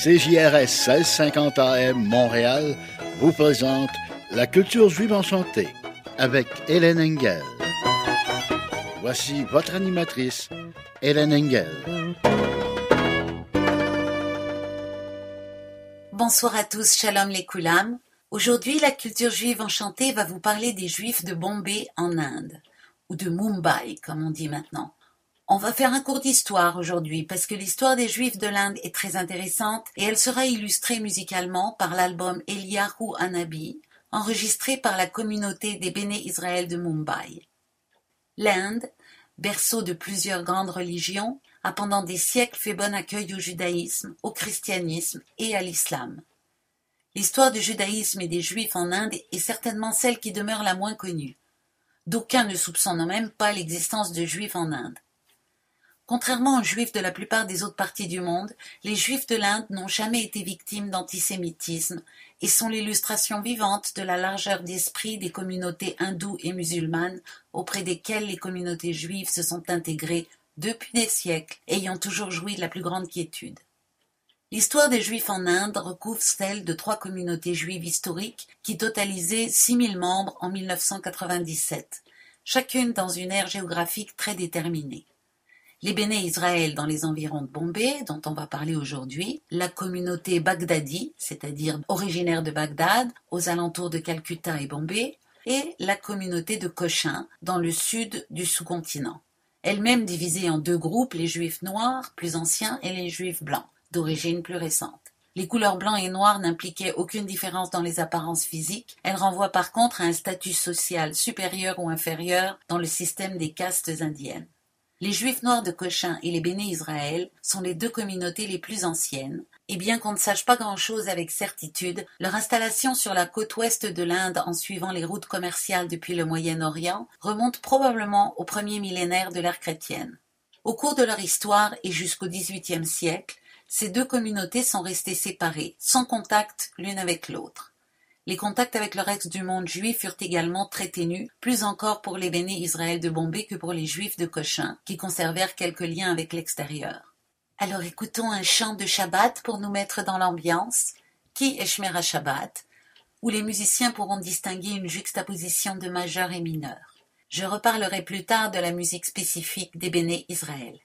CJRS 1650 AM Montréal vous présente La culture juive enchantée avec Hélène Engel. Voici votre animatrice, Hélène Engel. Bonsoir à tous, shalom les koulam. Aujourd'hui, la culture juive enchantée va vous parler des Juifs de Bombay en Inde, ou de Mumbai, comme on dit maintenant. On va faire un cours d'histoire aujourd'hui, parce que l'histoire des Juifs de l'Inde est très intéressante, et elle sera illustrée musicalement par l'album Eliyahu Hanabi, enregistré par la communauté des Béné Israël de Mumbai. L'Inde, berceau de plusieurs grandes religions, a pendant des siècles fait bon accueil au judaïsme, au christianisme et à l'islam. L'histoire du judaïsme et des Juifs en Inde est certainement celle qui demeure la moins connue. D'aucuns ne soupçonnent même pas l'existence de Juifs en Inde. Contrairement aux Juifs de la plupart des autres parties du monde, les Juifs de l'Inde n'ont jamais été victimes d'antisémitisme et sont l'illustration vivante de la largeur d'esprit des communautés hindoues et musulmanes auprès desquelles les communautés juives se sont intégrées depuis des siècles, ayant toujours joui de la plus grande quiétude. L'histoire des Juifs en Inde recouvre celle de 3 communautés juives historiques qui totalisaient 6000 membres en 1997, chacune dans une aire géographique très déterminée. Les Béné Israël dans les environs de Bombay, dont on va parler aujourd'hui, la communauté Baghdadi, c'est-à-dire originaire de Bagdad, aux alentours de Calcutta et Bombay, et la communauté de Cochin, dans le sud du sous-continent. Elle-même divisée en 2 groupes, les Juifs noirs, plus anciens, et les Juifs blancs, d'origine plus récente. Les couleurs blanc et noir n'impliquaient aucune différence dans les apparences physiques, elles renvoient par contre à un statut social supérieur ou inférieur dans le système des castes indiennes. Les Juifs noirs de Cochin et les Béné Israël sont les 2 communautés les plus anciennes, et bien qu'on ne sache pas grand-chose avec certitude, leur installation sur la côte ouest de l'Inde en suivant les routes commerciales depuis le Moyen-Orient remonte probablement au premier millénaire de l'ère chrétienne. Au cours de leur histoire et jusqu'au XVIIIe siècle, ces 2 communautés sont restées séparées, sans contact l'une avec l'autre. Les contacts avec le reste du monde juif furent également très ténus, plus encore pour les Béné Israël de Bombay que pour les Juifs de Cochin, qui conservèrent quelques liens avec l'extérieur. Alors écoutons un chant de Shabbat pour nous mettre dans l'ambiance, Ki Eshmera Shabbat, où les musiciens pourront distinguer une juxtaposition de majeur et mineur. Je reparlerai plus tard de la musique spécifique des Béné Israël.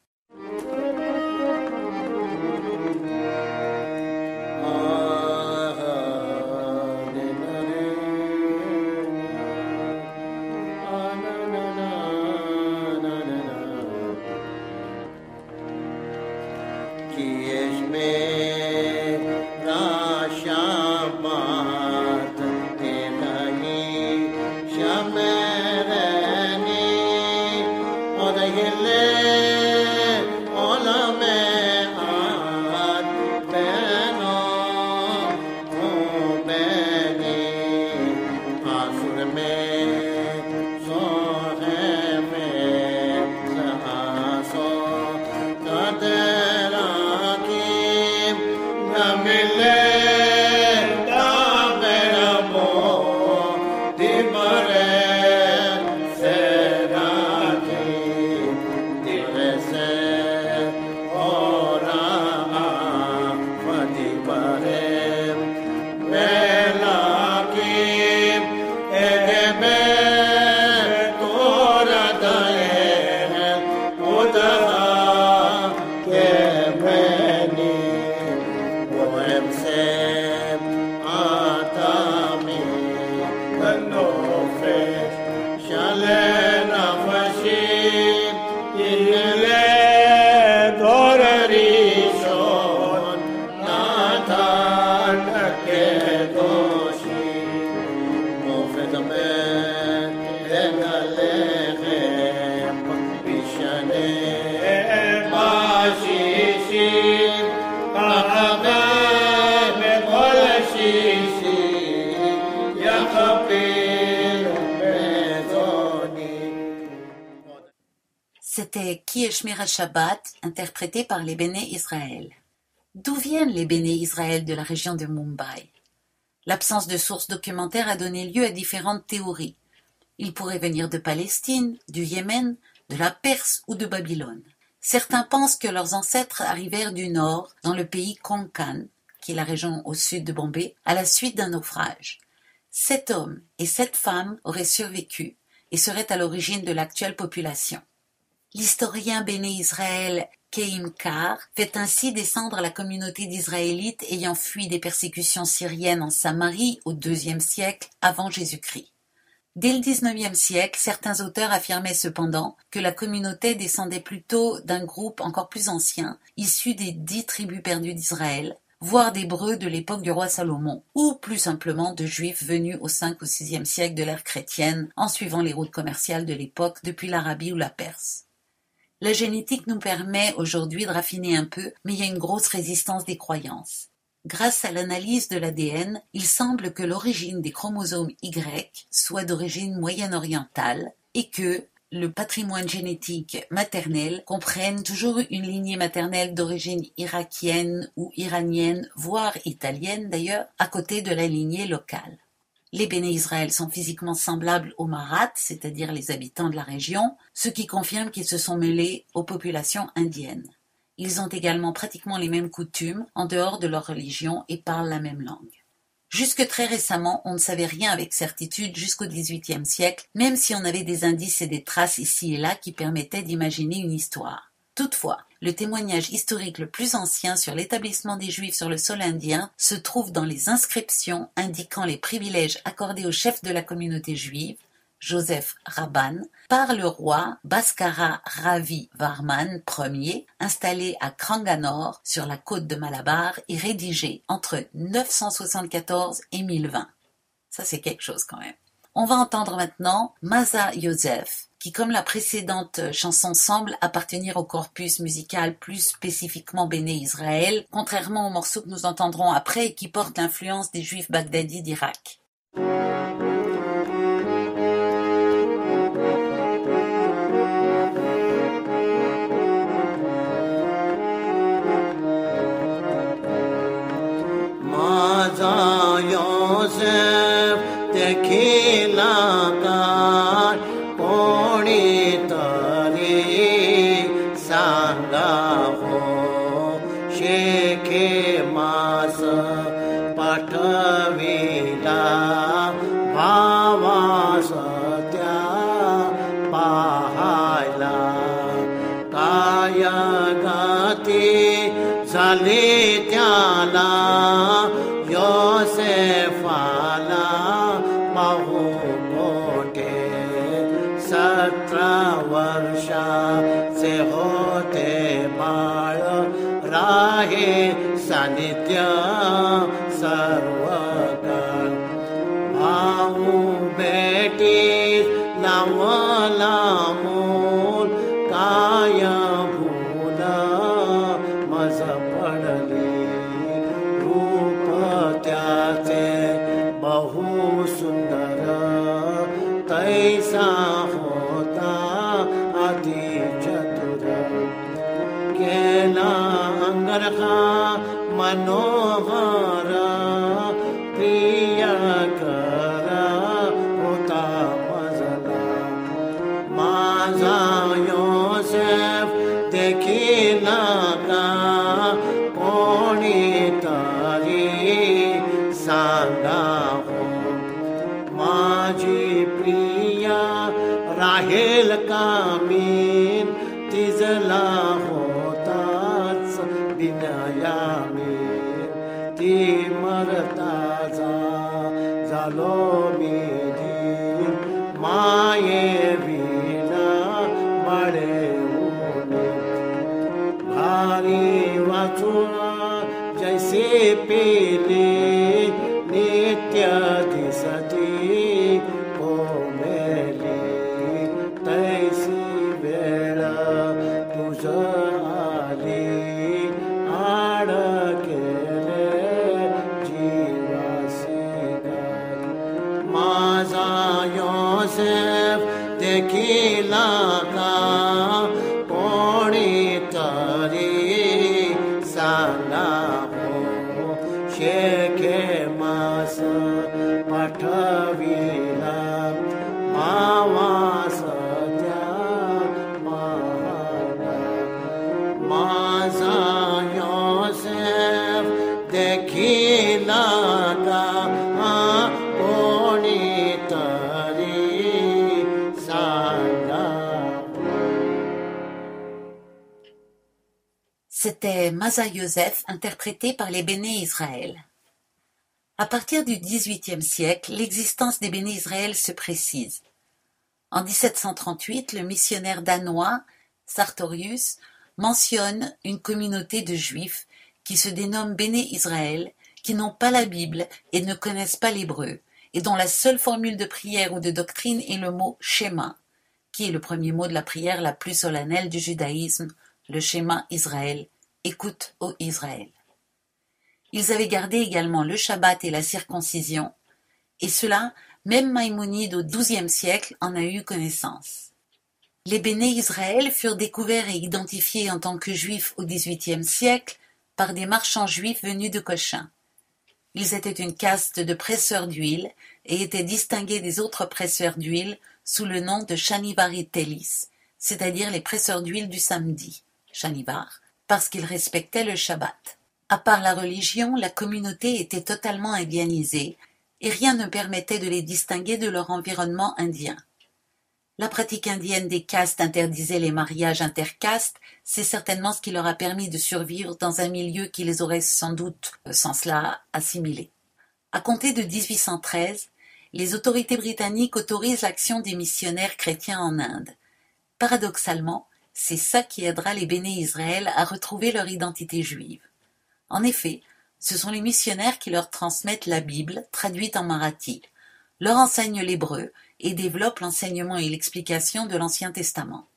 C'était Ki Eshmera Shabbat, interprété par les Béné Israël. D'où viennent les Béné Israël de la région de Mumbai? L'absence de sources documentaires a donné lieu à différentes théories. Ils pourraient venir de Palestine, du Yémen, de la Perse ou de Babylone. Certains pensent que leurs ancêtres arrivèrent du nord, dans le pays Konkan, qui est la région au sud de Bombay, à la suite d'un naufrage. 7 hommes et 7 femmes auraient survécu et seraient à l'origine de l'actuelle population. L'historien Béné Israël Chaim Kar fait ainsi descendre la communauté d'Israélites ayant fui des persécutions syriennes en Samarie au IIe siècle avant Jésus-Christ. Dès le XIXe siècle, certains auteurs affirmaient cependant que la communauté descendait plutôt d'un groupe encore plus ancien, issu des 10 tribus perdues d'Israël, voire d'Hébreux de l'époque du roi Salomon, ou plus simplement de Juifs venus au 5 ou 6e siècle de l'ère chrétienne, en suivant les routes commerciales de l'époque depuis l'Arabie ou la Perse. La génétique nous permet aujourd'hui de raffiner un peu, mais il y a une grosse résistance des croyances. Grâce à l'analyse de l'ADN, il semble que l'origine des chromosomes Y soit d'origine moyen-orientale et que le patrimoine génétique maternel comprenne toujours une lignée maternelle d'origine irakienne ou iranienne, voire italienne d'ailleurs, à côté de la lignée locale. Les Béné Israël sont physiquement semblables aux Maraths, c'est-à-dire les habitants de la région, ce qui confirme qu'ils se sont mêlés aux populations indiennes. Ils ont également pratiquement les mêmes coutumes en dehors de leur religion et parlent la même langue. Jusque très récemment, on ne savait rien avec certitude jusqu'au XVIIIe siècle, même si on avait des indices et des traces ici et là qui permettaient d'imaginer une histoire. Toutefois, le témoignage historique le plus ancien sur l'établissement des Juifs sur le sol indien se trouve dans les inscriptions indiquant les privilèges accordés aux chefs de la communauté juive, Joseph Rabban, par le roi Bhaskara Ravi Varman Ier, installé à Cranganore sur la côte de Malabar et rédigé entre 974 et 1020. Ça c'est quelque chose quand même. On va entendre maintenant Masa Yosef, qui comme la précédente chanson semble appartenir au corpus musical plus spécifiquement Béné Israël, contrairement aux morceaux que nous entendrons après et qui portent l'influence des Juifs baghdadis d'Irak. Masa Yosef tekhila kar poni tari sanga ho shekhe mas patavila bhava satya pahala kaya gati zali tyala Yosef ala mahu mote 17 varsha se hote baal rahe sanitya sarvagal mahu beti lavala mool kaya bhula maza padali त्याचे बहु सुंदर तैसा होता अति चतुर केला अंगरखा मनोहर प्रिय कर होता मजला माझा योसेफ देखिला का कोणी सांगा हो माझी प्रिया राहेल कामीन तिजला होताच बिनयामीन ती मरता झालो मी दिन माये विना मळे ऊने भारी वाचून जैसे पेले नित्य दिसती कोमेली तैसी वेळ तुझ आली आड केले जीवासी माझा योसेफ देखिला का कोणी तरी सांगा शेखे मास पाठविला मावास त्या महागा माझा योसेफ देख देखिला का कोणी तरी सांगा. C'était Masa Yosef, interprété par les Béné Israël. À partir du XVIIIe siècle, l'existence des Béné Israël se précise. En 1738, le missionnaire danois Sartorius mentionne une communauté de Juifs qui se dénomment Béné Israël, qui n'ont pas la Bible et ne connaissent pas l'hébreu, et dont la seule formule de prière ou de doctrine est le mot Shema, qui est le premier mot de la prière la plus solennelle du judaïsme, le Shema Israël, écoute, ô Israël. Ils avaient gardé également le Shabbat et la circoncision, et cela, même Maïmonide au XIIe siècle en a eu connaissance. Les Béné Israël furent découverts et identifiés en tant que juifs au XVIIIe siècle par des marchands juifs venus de Cochin. Ils étaient une caste de presseurs d'huile et étaient distingués des autres presseurs d'huile sous le nom de Shanivari Telis, c'est-à-dire les presseurs d'huile du samedi, Shanivar, parce qu'ils respectaient le Shabbat. À part la religion, la communauté était totalement indianisée et rien ne permettait de les distinguer de leur environnement indien. La pratique indienne des castes interdisait les mariages intercastes, c'est certainement ce qui leur a permis de survivre dans un milieu qui les aurait sans doute, sans cela, assimilés. À compter de 1813, les autorités britanniques autorisent l'action des missionnaires chrétiens en Inde. Paradoxalement, c'est ça qui aidera les Béné Israël à retrouver leur identité juive. En effet, ce sont les missionnaires qui leur transmettent la Bible, traduite en marathi, leur enseignent l'hébreu et développent l'enseignement et l'explication de l'Ancien Testament.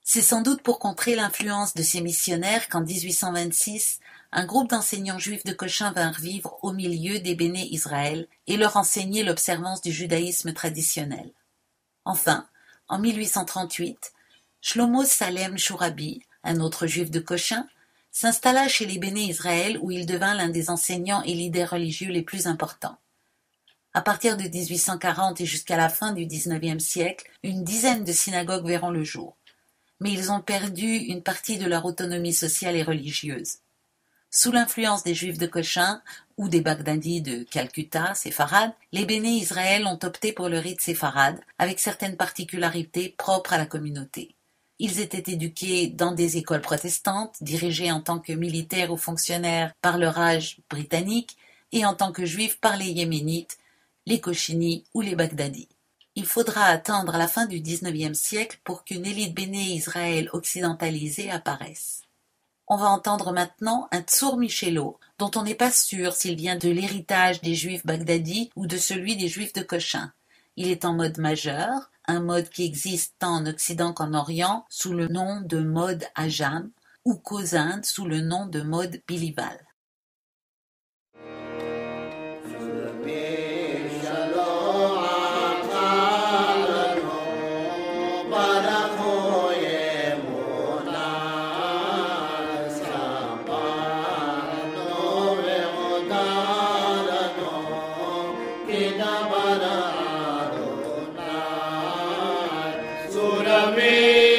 C'est sans doute pour contrer l'influence de ces missionnaires qu'en 1826, un groupe d'enseignants juifs de Cochin vinrent vivre au milieu des Béné Israël et leur enseigner l'observance du judaïsme traditionnel. Enfin, en 1838, Shlomo Salem Shourabi, un autre juif de Cochin, s'installa chez les Béné Israël où il devint l'un des enseignants et leaders religieux les plus importants. À partir de 1840 et jusqu'à la fin du XIXe siècle, une dizaine de synagogues verront le jour. Mais ils ont perdu une partie de leur autonomie sociale et religieuse. Sous l'influence des Juifs de Cochin ou des Bagdadis de Calcutta, séfarades, les Béné Israël ont opté pour le rite séfarade, avec certaines particularités propres à la communauté. Ils étaient éduqués dans des écoles protestantes, dirigées en tant que militaires ou fonctionnaires par le Raj britannique et en tant que juifs par les Yéménites, les Cochinis ou les Bagdadis. Il faudra attendre la fin du XIXe siècle pour qu'une élite Béné Israël occidentalisée apparaisse. On va entendre maintenant un Tsour Michelot, dont on n'est pas sûr s'il vient de l'héritage des Juifs bagdadis ou de celui des Juifs de Cochin. Il est en mode majeur, un mode qui existe tant en Occident qu'en Orient sous le nom de mode Ajam, ou qu'aux Indes sous le nom de mode Bilival. Surami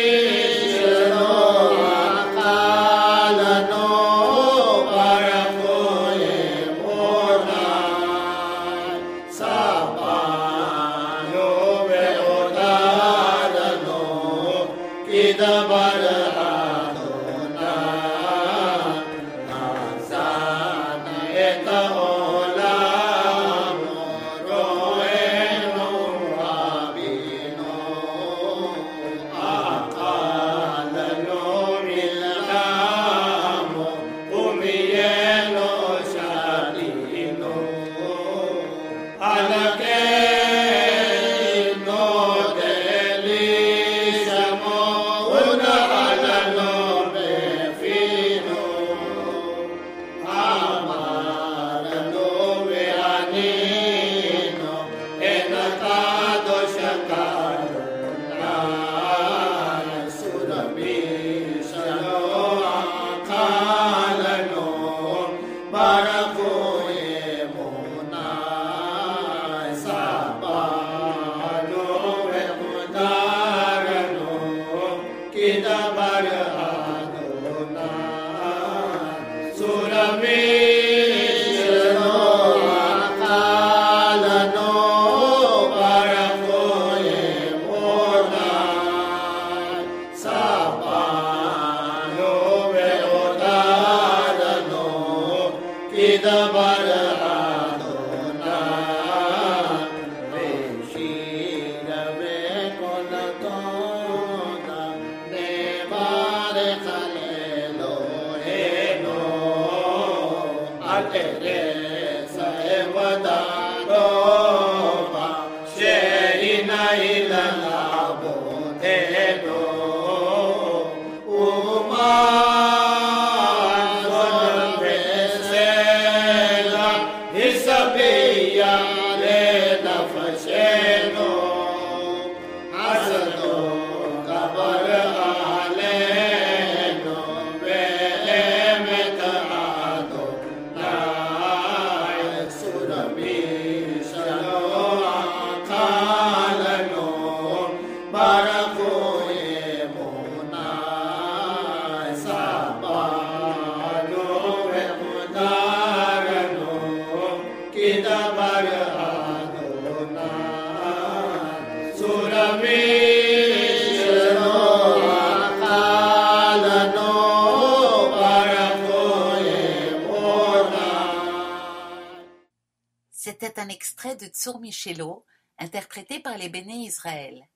C'était un extrait de Tsur Michelot, interprété par les Béné Israël.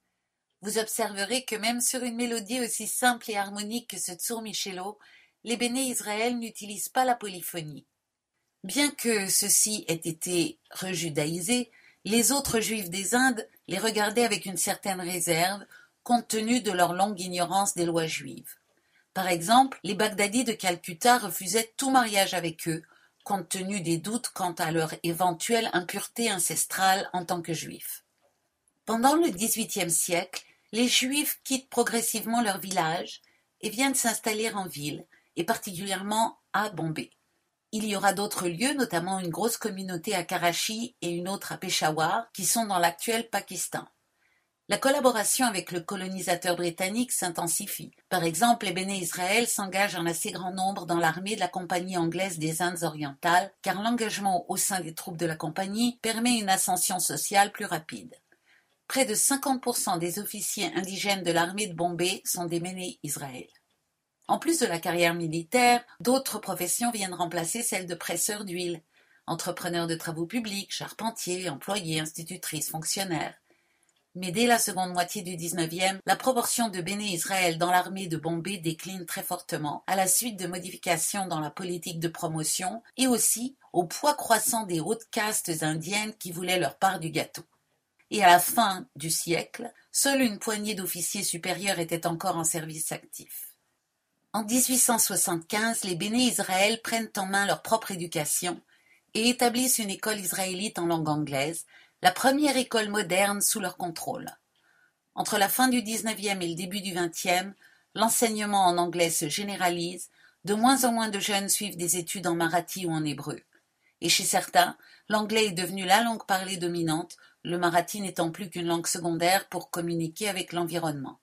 Vous observerez que même sur une mélodie aussi simple et harmonique que ce Tsur Michelot, les Béné Israël n'utilisent pas la polyphonie. Bien que ceux-ci aient été rejudaïsés, les autres juifs des Indes les regardaient avec une certaine réserve, compte tenu de leur longue ignorance des lois juives. Par exemple, les Bagdadis de Calcutta refusaient tout mariage avec eux, compte tenu des doutes quant à leur éventuelle impureté ancestrale en tant que juifs. Pendant le XVIIIe siècle, les Juifs quittent progressivement leur village et viennent s'installer en ville, et particulièrement à Bombay. Il y aura d'autres lieux, notamment une grosse communauté à Karachi et une autre à Peshawar, qui sont dans l'actuel Pakistan. La collaboration avec le colonisateur britannique s'intensifie. Par exemple, les Béné Israël s'engagent en assez grand nombre dans l'armée de la Compagnie anglaise des Indes orientales, car l'engagement au sein des troupes de la compagnie permet une ascension sociale plus rapide. Près de 50% des officiers indigènes de l'armée de Bombay sont des Béné Israël. En plus de la carrière militaire, d'autres professions viennent remplacer celle de presseur d'huile. Entrepreneurs de travaux publics, charpentiers, employés, institutrices, fonctionnaires. Mais dès la seconde moitié du XIXe, la proportion de Béné Israël dans l'armée de Bombay décline très fortement, à la suite de modifications dans la politique de promotion et aussi au poids croissant des hautes castes indiennes qui voulaient leur part du gâteau. Et à la fin du siècle, seule une poignée d'officiers supérieurs étaient encore en service actif. En 1875, les Béné Israël prennent en main leur propre éducation et établissent une école israélite en langue anglaise, la première école moderne sous leur contrôle. Entre la fin du XIXe et le début du XXe, l'enseignement en anglais se généralise, de moins en moins de jeunes suivent des études en marathi ou en hébreu. Et chez certains, l'anglais est devenu la langue parlée dominante, le marathi n'étant plus qu'une langue secondaire pour communiquer avec l'environnement.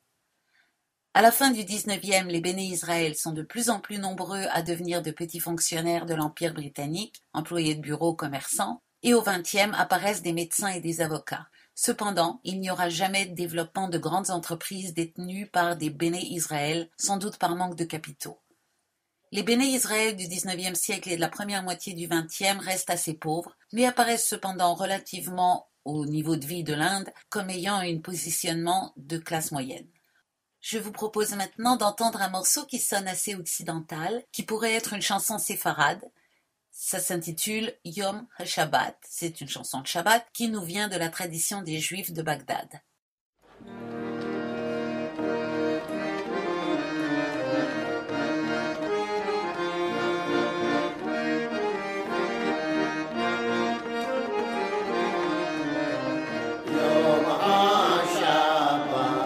À la fin du XIXe, les Béné Israël sont de plus en plus nombreux à devenir de petits fonctionnaires de l'Empire britannique, employés de bureaux, commerçants, et au XXe apparaissent des médecins et des avocats. Cependant, il n'y aura jamais de développement de grandes entreprises détenues par des Béné Israël, sans doute par manque de capitaux. Les Béné Israël du XIXe siècle et de la première moitié du XXe restent assez pauvres, mais apparaissent cependant relativement au niveau de vie de l'Inde comme ayant un positionnement de classe moyenne. Je vous propose maintenant d'entendre un morceau qui sonne assez occidental, qui pourrait être une chanson séfarade. Ça s'intitule Yom HaShabbat. C'est une chanson de Shabbat qui nous vient de la tradition des Juifs de Bagdad. Shabbat,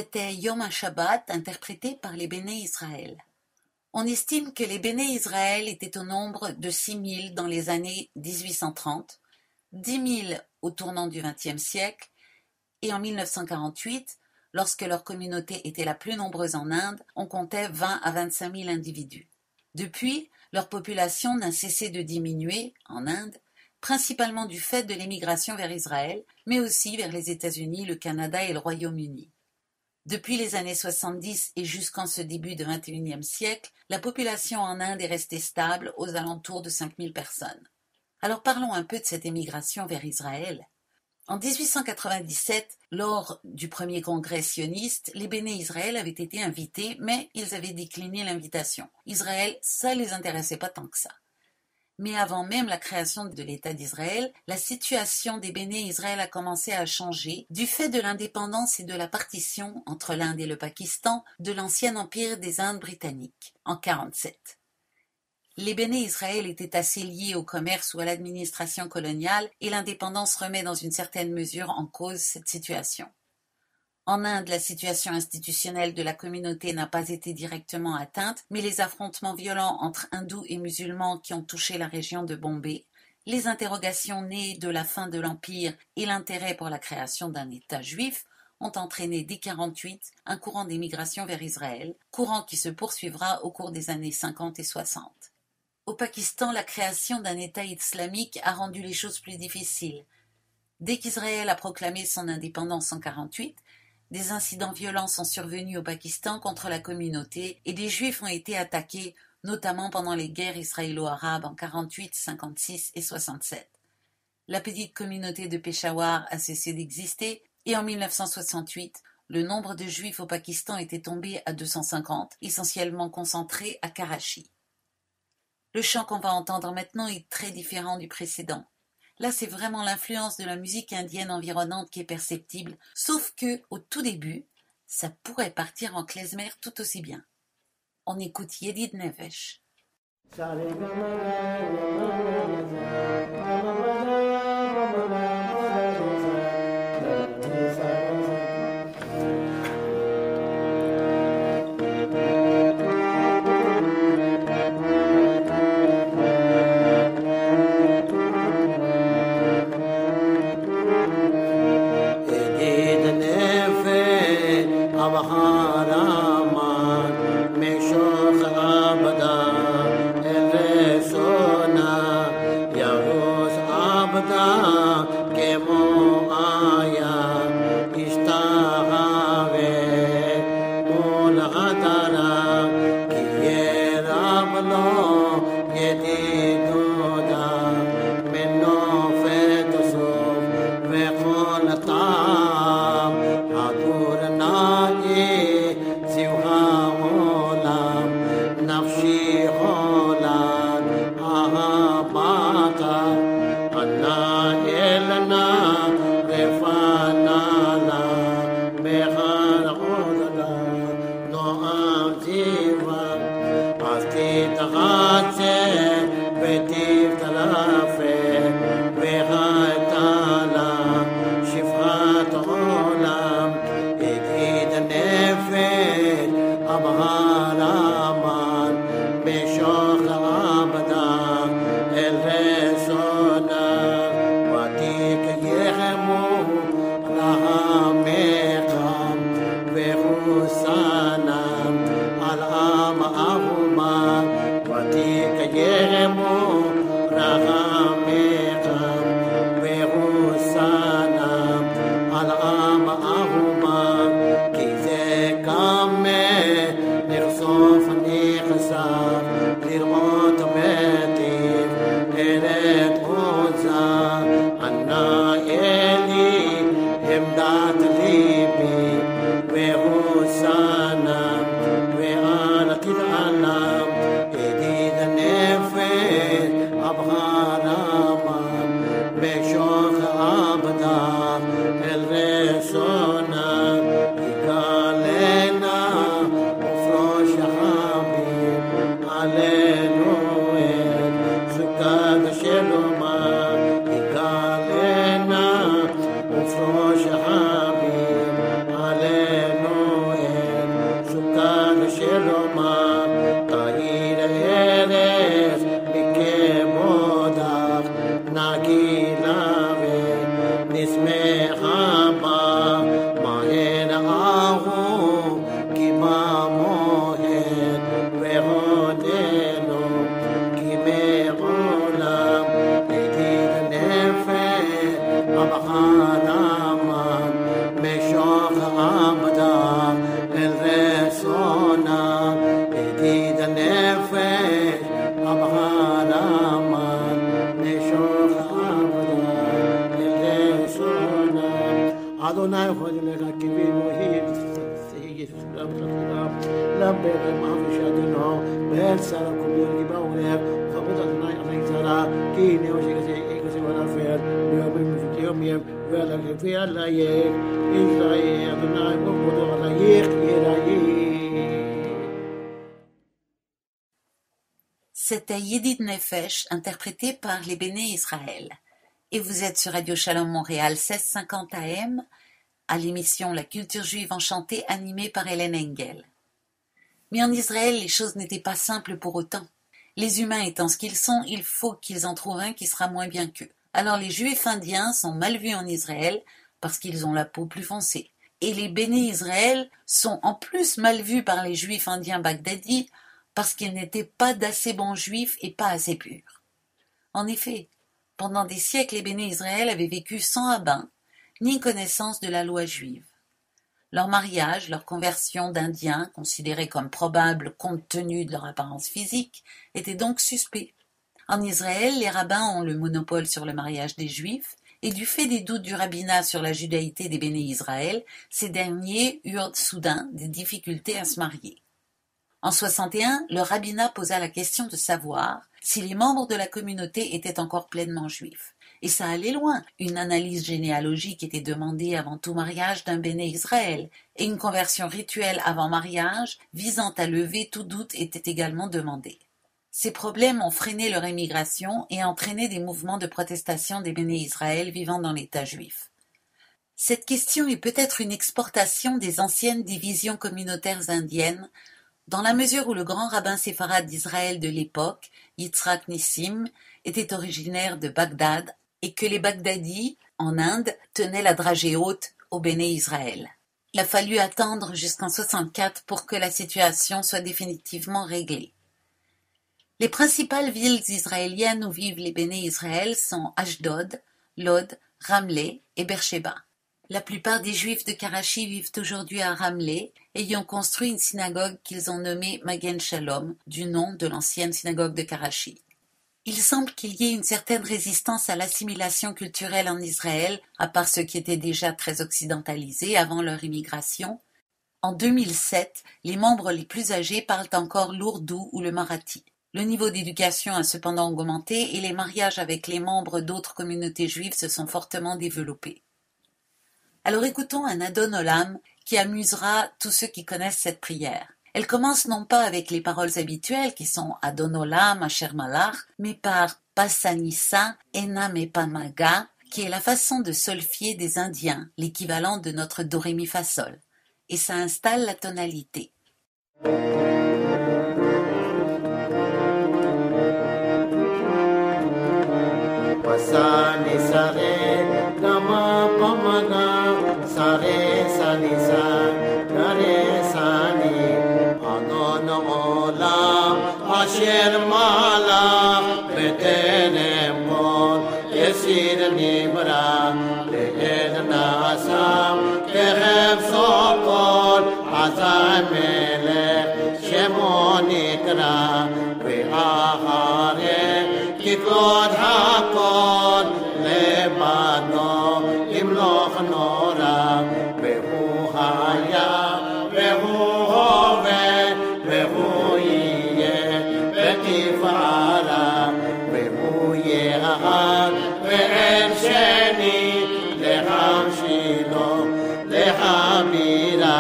C'était Yom HaShabbat interprété par les Béné Israël. On estime que les Béné Israël étaient au nombre de 6 000 dans les années 1830, 10 000 au tournant du XXe siècle, et en 1948, lorsque leur communauté était la plus nombreuse en Inde, on comptait 20 à 25 000 individus. Depuis, leur population n'a cessé de diminuer en Inde, principalement du fait de l'émigration vers Israël, mais aussi vers les États-Unis, le Canada et le Royaume-Uni. Depuis les années 70 et jusqu'en ce début du XXIe siècle, la population en Inde est restée stable aux alentours de 5 000 personnes. Alors parlons un peu de cette émigration vers Israël. En 1897, lors du premier congrès sioniste, les Béné Israël avaient été invités, mais ils avaient décliné l'invitation. Israël, ça les intéressait pas tant que ça. Mais avant même la création de l'État d'Israël, la situation des Béné Israël a commencé à changer du fait de l'indépendance et de la partition entre l'Inde et le Pakistan de l'ancien empire des Indes britanniques, en 1947. Les Béné Israël étaient assez liés au commerce ou à l'administration coloniale et l'indépendance remet dans une certaine mesure en cause cette situation. En Inde, la situation institutionnelle de la communauté n'a pas été directement atteinte, mais les affrontements violents entre hindous et musulmans qui ont touché la région de Bombay, les interrogations nées de la fin de l'Empire et l'intérêt pour la création d'un État juif ont entraîné dès 1948 un courant d'émigration vers Israël, courant qui se poursuivra au cours des années 50 et 60. Au Pakistan, la création d'un État islamique a rendu les choses plus difficiles. Dès qu'Israël a proclamé son indépendance en 1948, des incidents violents sont survenus au Pakistan contre la communauté et des Juifs ont été attaqués, notamment pendant les guerres israélo-arabes en 1948, 1956 et 1967. La petite communauté de Peshawar a cessé d'exister et en 1968, le nombre de Juifs au Pakistan était tombé à 250, essentiellement concentrés à Karachi. Le chant qu'on va entendre maintenant est très différent du précédent. Là, c'est vraiment l'influence de la musique indienne environnante qui est perceptible, sauf que, au tout début, ça pourrait partir en klezmer tout aussi bien. On écoute Yedid Nefesh. Yahus Raman Beshok Abada El Resona Watik Yehemu Rahamekam Vehusanam Al-Am Ahuma Watik Yehemu Rahamekam Vehusanam Al-Am Ahuma לראות בתים ארץ עוזה ענה אלי עמדת ליבי והוא סנם ועל תתעלם ידיד הנפש אבחרמן בשוך עבדה אל רצונה יגלנה ופרוש החמים עלינו את סוכת שלומה יגלנה ופרוש החמים עלינו את סוכת שלומה תאיר ארץ מכבודך נגילה ונשמחה בה מהר אהוב כי במועד והודנו כי מעולם ידיד הנפש אבחרמן בשוך עבדה אל רצונה ידיד הנפש אבחרמן בשוך עבדה אל רצונה אדוני יכול לך קיווינו היא لبيك ما في شأنه بهالسنة كل يوم يبغونه خبط أثناء أثناء كيني وشيء كذي ولا فير يوم في يوم ولا في الله يك إسرائيل أثناء مقبض ولا يك C'était Yedid Nefesh, interprété par les Béné Israël. Et vous êtes sur Radio Shalom Montréal 1650 AM, à l'émission La culture juive enchantée, animée par Hélène Engel. Mais en Israël, les choses n'étaient pas simples pour autant. Les humains étant ce qu'ils sont, il faut qu'ils en trouvent un qui sera moins bien qu'eux. Alors les Juifs indiens sont mal vus en Israël parce qu'ils ont la peau plus foncée. Et les Béné Israël sont en plus mal vus par les Juifs indiens baghdadis parce qu'ils n'étaient pas d'assez bons Juifs et pas assez purs. En effet, pendant des siècles, les Béné Israël avaient vécu sans rabbin, ni connaissance de la loi juive. Leur mariage, leur conversion d'Indiens, considérés comme probables compte tenu de leur apparence physique, étaient donc suspects. En Israël, les rabbins ont le monopole sur le mariage des Juifs, et du fait des doutes du rabbinat sur la judaïté des Béné Israël, ces derniers eurent soudain des difficultés à se marier. En 61, le rabbinat posa la question de savoir si les membres de la communauté étaient encore pleinement juifs. Et ça allait loin. Une analyse généalogique était demandée avant tout mariage d'un Béné Israël, et une conversion rituelle avant mariage, visant à lever tout doute, était également demandée. Ces problèmes ont freiné leur émigration et entraîné des mouvements de protestation des Béné Israël vivant dans l'État juif. Cette question est peut-être une exportation des anciennes divisions communautaires indiennes, dans la mesure où le grand rabbin séfarade d'Israël de l'époque, Yitzhak Nissim, était originaire de Bagdad et que les Bagdadis, en Inde, tenaient la dragée haute au Béné Israël. Il a fallu attendre jusqu'en 64 pour que la situation soit définitivement réglée. Les principales villes israéliennes où vivent les Béné Israël sont Ashdod, Lod, Ramleh et Beersheba. La plupart des Juifs de Karachi vivent aujourd'hui à Ramleh et y ont construit une synagogue qu'ils ont nommée Magen Shalom, du nom de l'ancienne synagogue de Karachi. Il semble qu'il y ait une certaine résistance à l'assimilation culturelle en Israël, à part ceux qui étaient déjà très occidentalisés avant leur immigration. En 2007, les membres les plus âgés parlent encore l'ourdou ou le marathi. Le niveau d'éducation a cependant augmenté et les mariages avec les membres d'autres communautés juives se sont fortement développés. Alors écoutons un Adon Olam qui amusera tous ceux qui connaissent cette prière. Elle commence non pas avec les paroles habituelles qui sont Adon Olam, Asher Malach, mais par Pasanissa, Enam et Pamaga, qui est la façon de solfier des Indiens, l'équivalent de notre Do Ré Mi Fa Sol. Et ça installe la tonalité. olam asher malach b'terem kol yesir nibra le'ed nasam kerem sokol azay melech shemo nikra ve'achareh kitvot hakol lebano imloch nora ve'hu haya ve'hu hoveh ve'hu yeh ve'tifara ve'hu ye'achad ve'en sheni leham shilo lehamira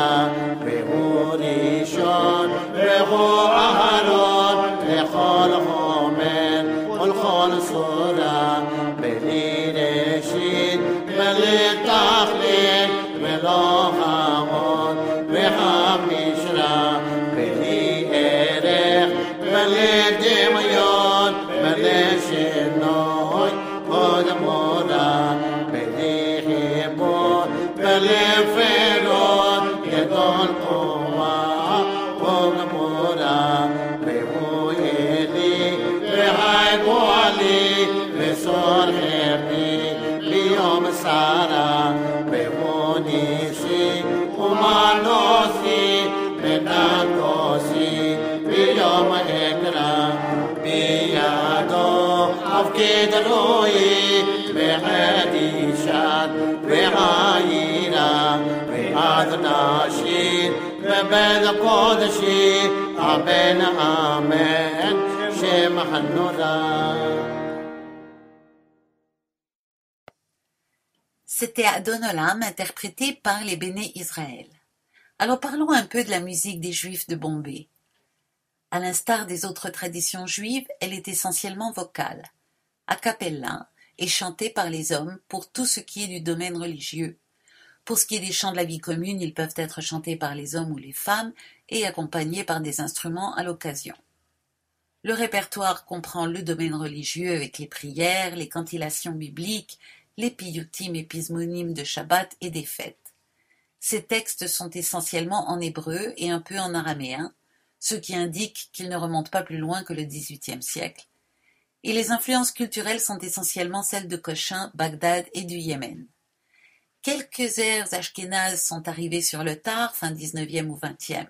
ve'hu rishon ve'hu aharon lechol chomer ולכל סורה בלי ראשית בלי תכלית ולא המון והמשרה בלי ערך בלי דמיון בלי שינוי עוד מורה בלי חיבור בלי פירות גדול תורה עוד מורה והוא ילי והי גואלי וסור חרני ביום שרה והוא ניסי ומנוסי ונתוסי ביום אקרא בידו הפקיד רואי בחדישת והעירה ועד נשית ובית הקודשי אמן אמן שם הנורא. C'était Adonolam interprété par les Béné Israël. Alors parlons un peu de la musique des Juifs de Bombay. À l'instar des autres traditions juives, elle est essentiellement vocale, a cappella et chantée par les hommes pour tout ce qui est du domaine religieux. Pour ce qui est des chants de la vie commune, ils peuvent être chantés par les hommes ou les femmes et accompagnés par des instruments à l'occasion. Le répertoire comprend le domaine religieux avec les prières, les cantilations bibliques, les piyutim et pismonim de Shabbat et des fêtes. Ces textes sont essentiellement en hébreu et un peu en araméen, ce qui indique qu'ils ne remontent pas plus loin que le XVIIIe siècle. Et les influences culturelles sont essentiellement celles de Cochin, Bagdad et du Yémen. Quelques airs ashkénazes sont arrivés sur le tard, fin XIXe ou XXe.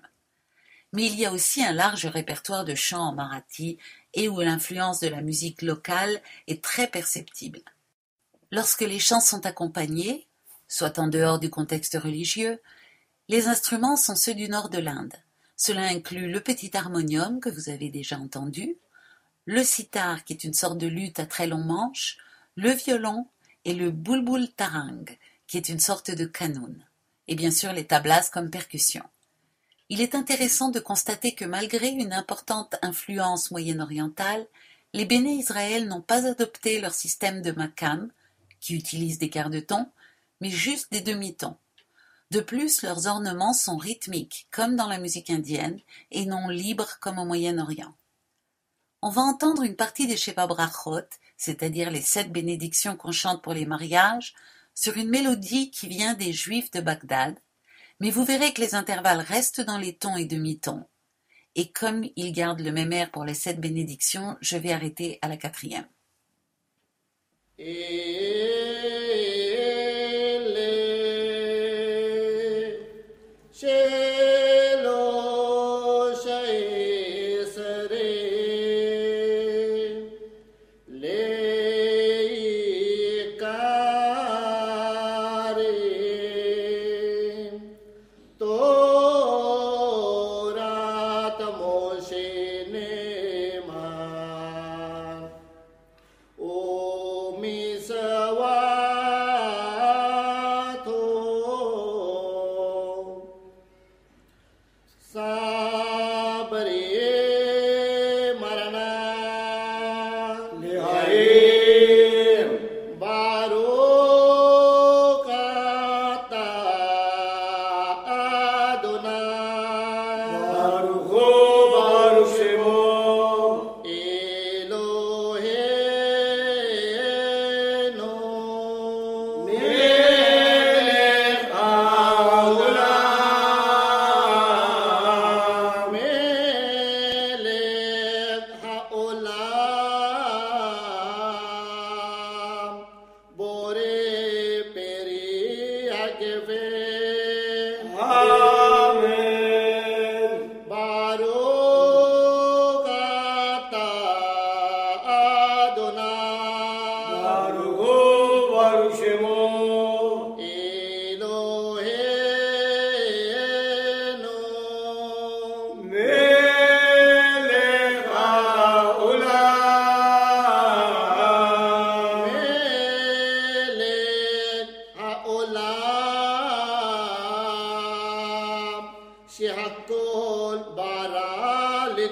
Mais il y a aussi un large répertoire de chants en marathi et où l'influence de la musique locale est très perceptible. Lorsque les chants sont accompagnés, soit en dehors du contexte religieux, les instruments sont ceux du nord de l'Inde. Cela inclut le petit harmonium que vous avez déjà entendu, le sitar qui est une sorte de luth à très long manche, le violon et le bulbul tarang qui est une sorte de kanoun, et bien sûr les tablas comme percussion. Il est intéressant de constater que malgré une importante influence moyen-orientale, les Béné Israël n'ont pas adopté leur système de makam, qui utilise des quarts de ton, mais juste des demi-tons. De plus, leurs ornements sont rythmiques, comme dans la musique indienne, et non libres comme au Moyen-Orient. On va entendre une partie des Sheva Brachot, c'est-à-dire les 7 bénédictions qu'on chante pour les mariages, sur une mélodie qui vient des Juifs de Bagdad, mais vous verrez que les intervalles restent dans les tons et demi-tons. Et comme ils gardent le même air pour les 7 bénédictions, je vais arrêter à la 4e. Baruch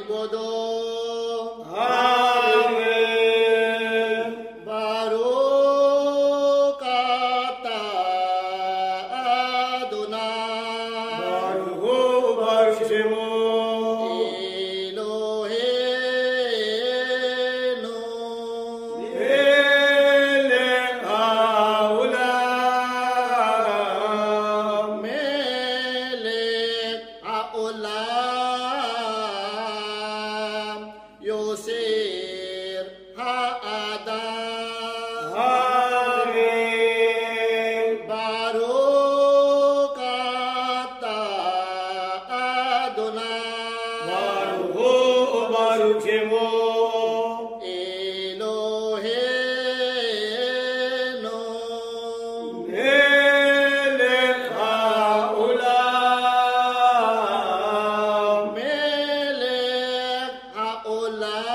Bodo. Amen. Baruch atah Adonai. Baruch Baruch Shemo. Eloheinu. Melech haolam. Melech haolam. Yoser ha'adam. Amen. Baruch atah Adonai. Baruch Baruch Shemo. Eloheinu. Melech haolam. Melech haolam.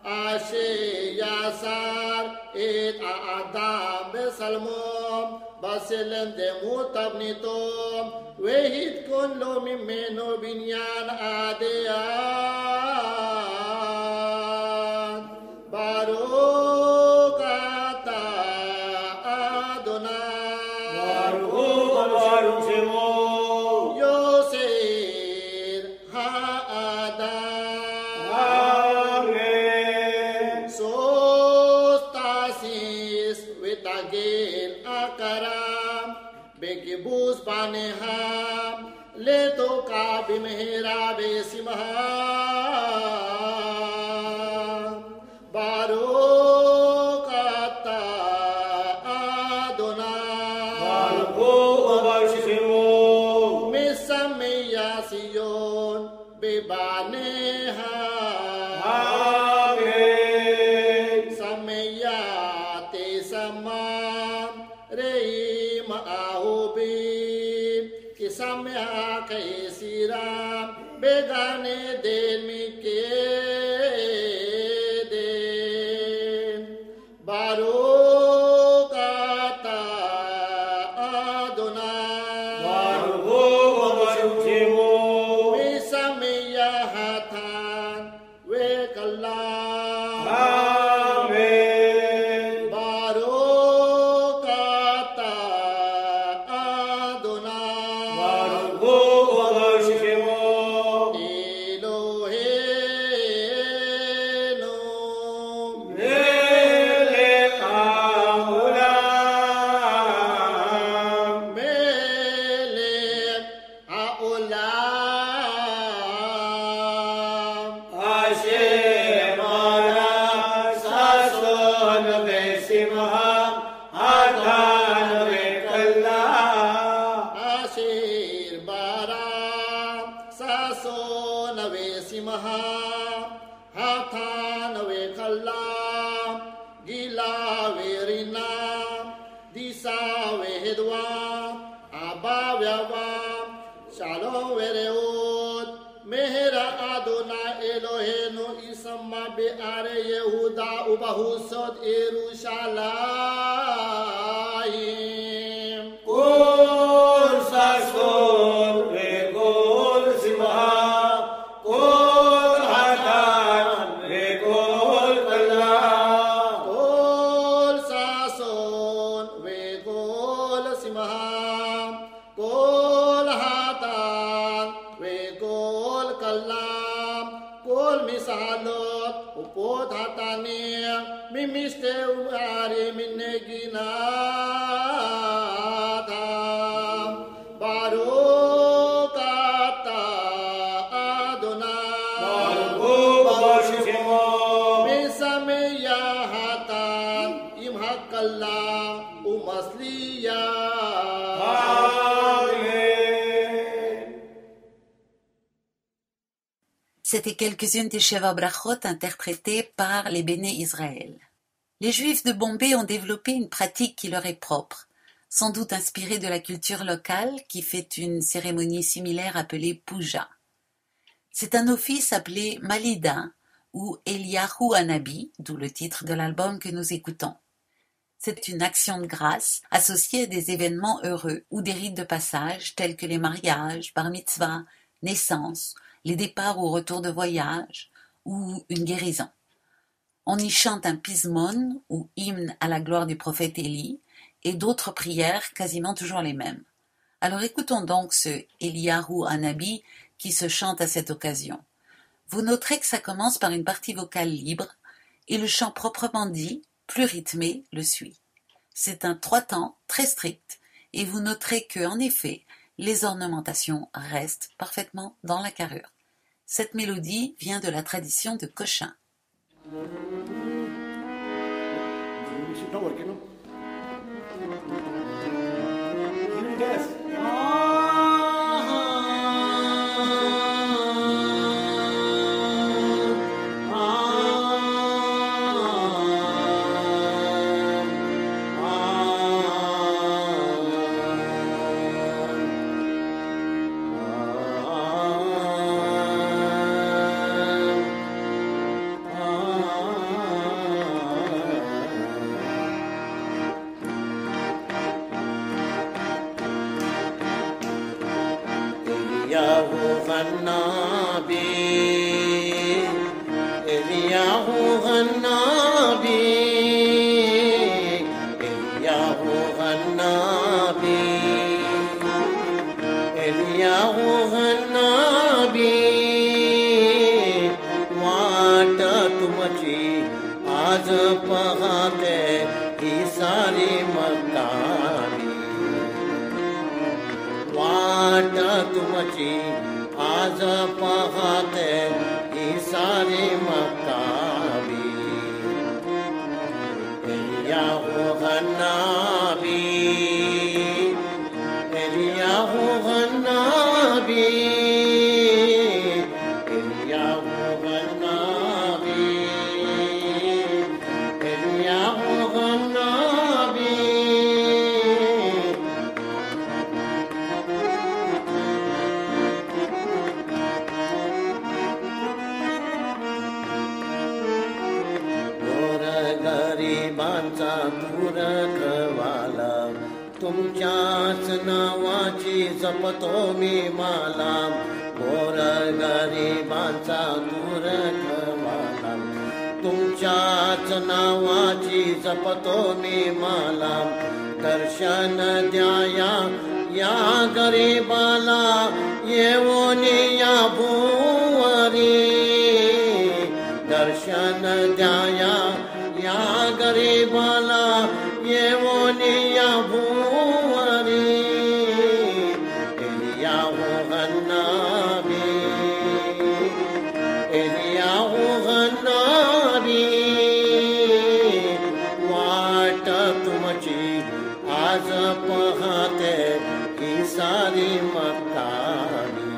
Asher yasar et ha'adam besalmo. Baselem demut tabnito. Vehitkon lo mimeno binyan adean. Baruch atah Adonai. Baruch Baruch Shemo. Yoser ha'adam. Amen. Sostasis vitagel akaram. Bekibus baneham. Letoka bimehera besimaham. Baruch atah Adonai. Baruch Baruch Shemo. Mesameya Sion bebaneha. Amen. Sameya tesamam reim ahobim. Kisameha kaisiram begane del mikedem. Baruch atah Adonai. Baruch Baruch Shemo. Mesameya hatan vekalam. Amen. Baruch atah Adonai. Baruch Baruch Shemo. Eloheinu. Melech haolam. Melech haolam. Asher malach sason vesimcha hatan vekala. Asher bara sason vesimha hatan vekala gila verina disa vehedwa abavyava shalom vereot mehera Adonai Eloheinu isma be'are Yehuda ubahusot Yerushalayim. Kol sason vekol simcha. Kol hatan vekol kala. Kol sason vekol simha. Kol hatan vekol kalam. Kol misalot upot hatanim mimiste umari mineginatan. Baruch atah Adonai. Baruch Baruch Shemo. Mesameya hatan imhakalla umasliya. Amen. C'était quelques-unes des Sheva Brachot interprétées par les Béné Israël. Les Juifs de Bombay ont développé une pratique qui leur est propre, sans doute inspirée de la culture locale qui fait une cérémonie similaire appelée Puja. C'est un office appelé Malida ou Eliyahu Hanabi, d'où le titre de l'album que nous écoutons. C'est une action de grâce associée à des événements heureux ou des rites de passage tels que les mariages, bar mitzvah, naissances, les départs ou retours de voyage ou une guérison. On y chante un pismon ou hymne à la gloire du prophète Élie et d'autres prières quasiment toujours les mêmes. Alors écoutons donc ce Eliyahu Hanabi qui se chante à cette occasion. Vous noterez que ça commence par une partie vocale libre et le chant proprement dit, plus rythmé, le suit. C'est un 3 temps très strict et vous noterez que, en effet, les ornementations restent parfaitement dans la carrure. Cette mélodie vient de la tradition de Cochin. तुमच्याच नावाची जपतो मी माला गोर गरिबांचा दूर ठेवाला तुमच्याच नावाची जपतो मी माला दर्शन द्याया या गरिबाला येऊन या भुवरी दर्शन द्याया या गरिबाला येऊन या भुवरी एलियाहू हन्नाबी एलियाहू हन्नाबी वाट तुमची आज पाहते ही सारी मक्कानी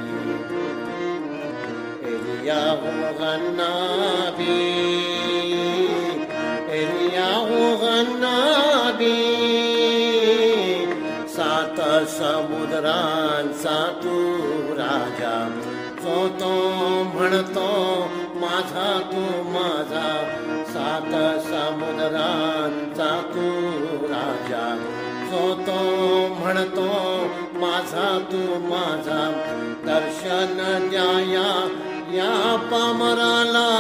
एलियाहू हन्नाबी एलियाहू हन्नाबी सात समुद्रांचा तू राजा जो तो म्हणतो माझा तू माझा सात समुद्रांचा तू राजा जो तो म्हणतो माझा तू माझा दर्शन द्याया या पामराला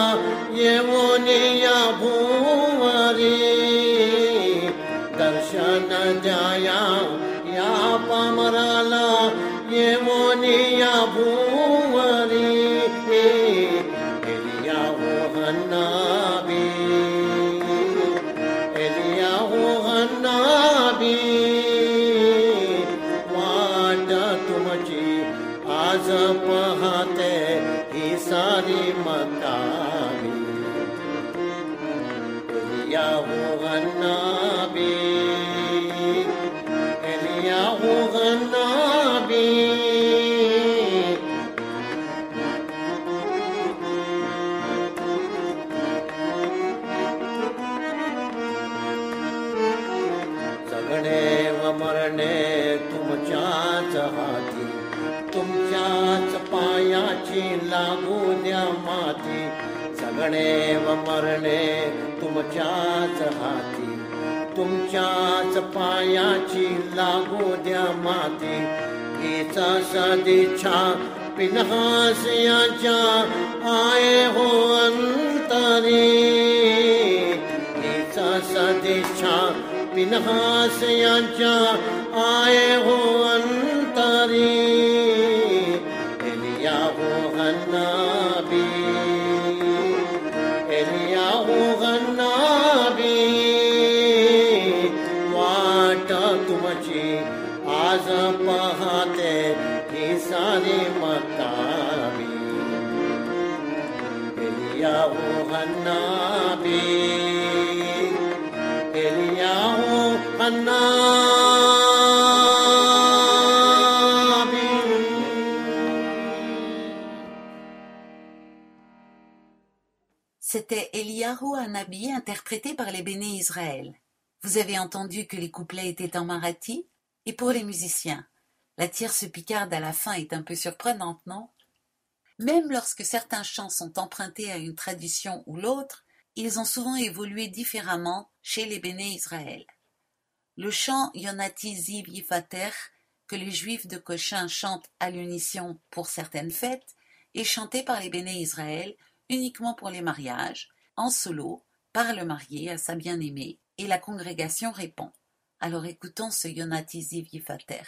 येऊन या भुवरी दर्शन द्याया या पामराला येऊन या भुवरी एलियाहू हन्नाबी एलियाहू हन्नाबी वाट तुमची आज पाहते ही सारी मक्कानी एलियाहू हन्नाबी एलियाहू हन्नाबी जगणे व मरणे तुमच्याच हाती तुमच्याच पायाची लागू द्या माती जगणे व मरणे तुमच्याच हाती तुमच्याच पायाची लागू द्या माते हीचा सदिच्छा पिनहासयाच्या आये हो अंतरी हीचा सदिच्छा पिनहासयाच्या आये हो अंतरी एलियाहू हन्नाबी वाट तुमची आज पाहते ही सारी मताबी एलियाहू हन्नाबी एलियाहू हन्नाबी. C'était Eliyahu Hanabi interprété par les Béné Israël. Vous avez entendu que les couplets étaient en marathi? Et pour les musiciens, la tierce picarde à la fin est un peu surprenante, non? Même lorsque certains chants sont empruntés à une tradition ou l'autre, ils ont souvent évolué différemment chez les Béné Israël. Le chant Yonati Ziv Yifater, que les Juifs de Cochin chantent à l'unisson pour certaines fêtes, est chanté par les Béné Israël uniquement pour les mariages, en solo, par le marié à sa bien-aimée, et la congrégation répond. Alors écoutons ce Yonati Ziv Yifater.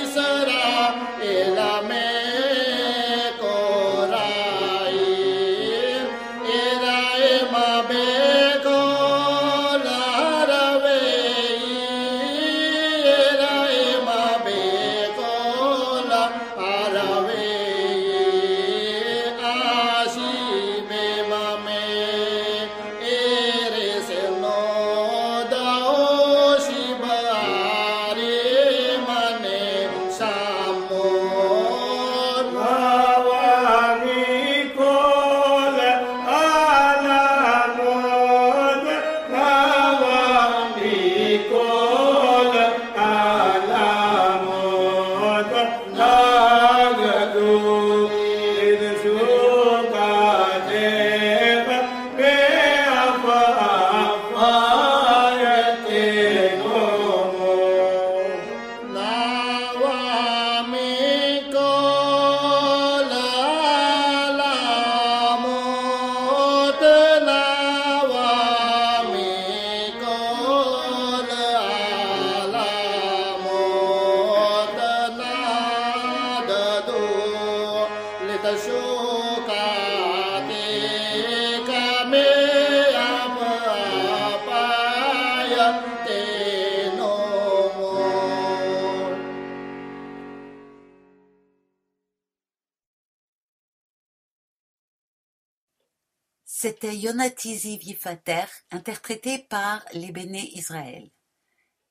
Isa C'était Yonatizi Vifater, interprété par les Béné Israël.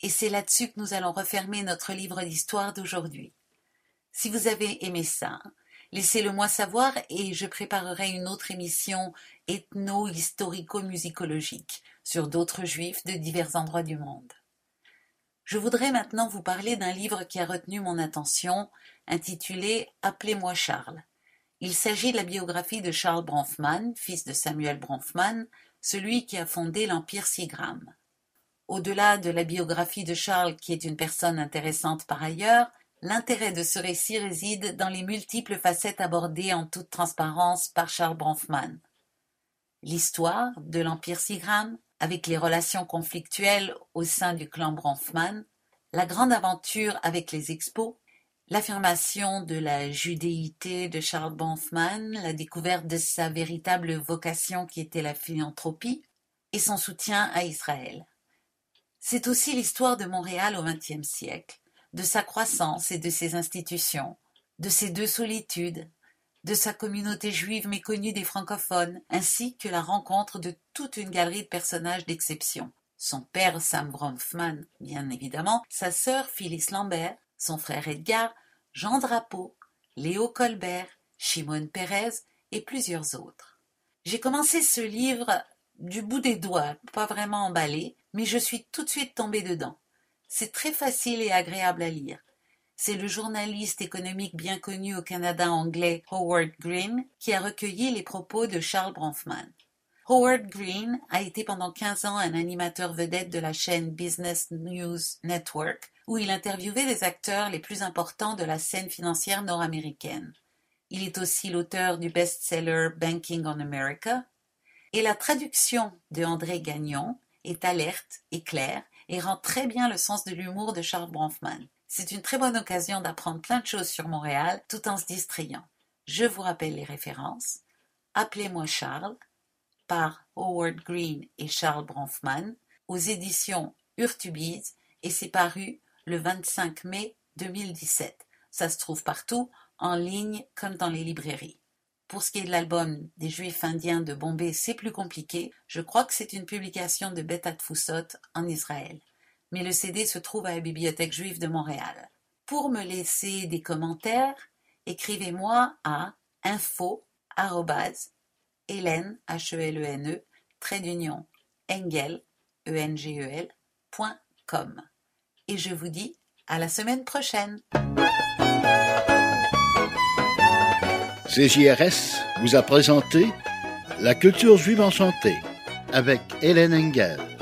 Et c'est là-dessus que nous allons refermer notre livre d'histoire d'aujourd'hui. Si vous avez aimé ça, laissez-le moi savoir et je préparerai une autre émission ethno-historico-musicologique sur d'autres juifs de divers endroits du monde. Je voudrais maintenant vous parler d'un livre qui a retenu mon attention, intitulé « Appelez-moi Charles ». Il s'agit de la biographie de Charles Bronfman, fils de Samuel Bronfman, celui qui a fondé l'Empire Seagram. Au-delà de la biographie de Charles, qui est une personne intéressante par ailleurs, l'intérêt de ce récit réside dans les multiples facettes abordées en toute transparence par Charles Bronfman. L'histoire de l'Empire Seagram, avec les relations conflictuelles au sein du clan Bronfman, la grande aventure avec les expos, l'affirmation de la judéité de Charles Bronfman, la découverte de sa véritable vocation qui était la philanthropie, et son soutien à Israël. C'est aussi l'histoire de Montréal au XXe siècle, de sa croissance et de ses institutions, de ses deux solitudes, de sa communauté juive méconnue des francophones, ainsi que la rencontre de toute une galerie de personnages d'exception. Son père Sam Bronfman, bien évidemment, sa sœur Phyllis Lambert, son frère Edgar, Jean Drapeau, Léo Colbert, Shimon Peres et plusieurs autres. J'ai commencé ce livre du bout des doigts, pas vraiment emballé, mais je suis tout de suite tombée dedans. C'est très facile et agréable à lire. C'est le journaliste économique bien connu au Canada anglais Howard Green qui a recueilli les propos de Charles Bronfman. Howard Green a été pendant 15 ans un animateur vedette de la chaîne Business News Network, où il interviewait les acteurs les plus importants de la scène financière nord-américaine. Il est aussi l'auteur du best-seller Banking on America, et la traduction de André Gagnon est alerte et claire et rend très bien le sens de l'humour de Charles Bronfman. C'est une très bonne occasion d'apprendre plein de choses sur Montréal tout en se distrayant. Je vous rappelle les références. Appelez-moi Charles, par Howard Green et Charles Bronfman, aux éditions Urtubise, et c'est paru le 25 mai 2017. Ça se trouve partout, en ligne comme dans les librairies. Pour ce qui est de l'album des Juifs indiens de Bombay, c'est plus compliqué. Je crois que c'est une publication de Bet Atfusot en Israël. Mais le CD se trouve à la Bibliothèque juive de Montréal. Pour me laisser des commentaires, écrivez-moi à info@Hélène, H-E-L-E-N-E, Engel, E-N-G-E-L.com. Et je vous dis à la semaine prochaine. CJRS vous a présenté La culture juive en santé avec Hélène Engel.